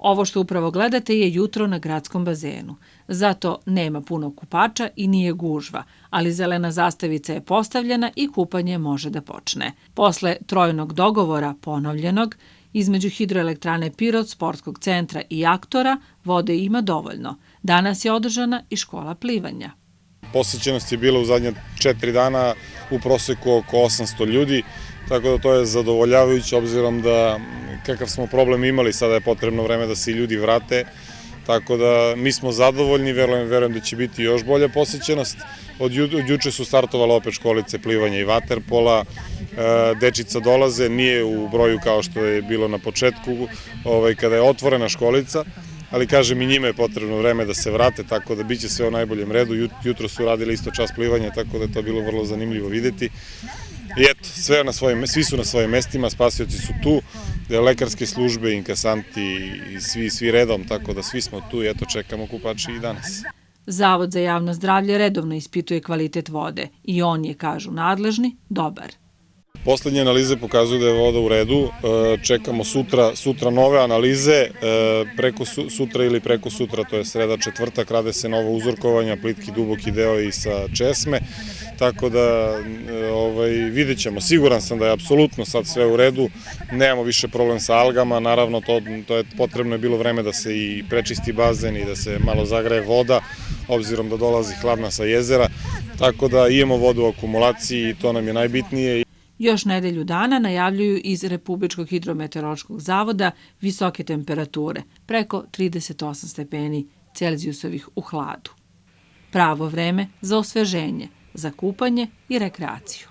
Ovo što upravo gledate je jutro na gradskom bazenu. Zato nema puno kupača i nije gužva, ali zelena zastavica je postavljena i kupanje može da počne. Posle trojnog dogovora, ponovljenog, između hidroelektrane Pirot, sportskog centra i aktora, vode ima dovoljno. Danas je održana i škola plivanja. Posećenost je bila u zadnje 4 dana u proseku oko 800 ljudi, tako da to je zadovoljavajuće obzirom da kakav smo problem imali, sada je potrebno vreme da se i ljudi vrate, tako da mi smo zadovoljni, verujem da će biti još bolja posećenost. Od juče su startovale opet školice plivanja i vaterpola, dečica dolaze, nije u broju kao što je bilo na početku kada je otvorena školica, ali kažem i njima je potrebno vreme da se vrate, tako da biće sve u najboljem redu. Jutro su radili isto čas plivanja, tako da je to bilo vrlo zanimljivo videti. I eto, svi su na svojim mestima, spasioci su tu, lekarske službe, inkasanti i svi redom, tako da svi smo tu i eto čekamo kupači i danas. Zavod za javno zdravlje redovno ispituje kvalitet vode i on je, kažu nadležni, dobar. Poslednje analize pokazuju da je voda u redu, čekamo sutra nove analize, sutra ili preko sutra, to je sreda, četvrtak, rade se novo uzorkovanja, plitki, duboki deo i sa česme, tako da vidjet ćemo. Siguran sam da je apsolutno sad sve u redu, nemamo više problem sa algama, naravno to je potrebno je bilo vreme da se i prečisti bazen i da se malo zagreje voda, obzirom da dolazi hladna sa jezera, tako da imamo vodu u akumulaciji i to nam je najbitnije. Još nedelju dana najavljuju iz Republičkog hidrometeorološkog zavoda visoke temperature, preko 38 stepeni Celzijusovih u hladu. Pravo vreme za osveženje, za kupanje i rekreaciju.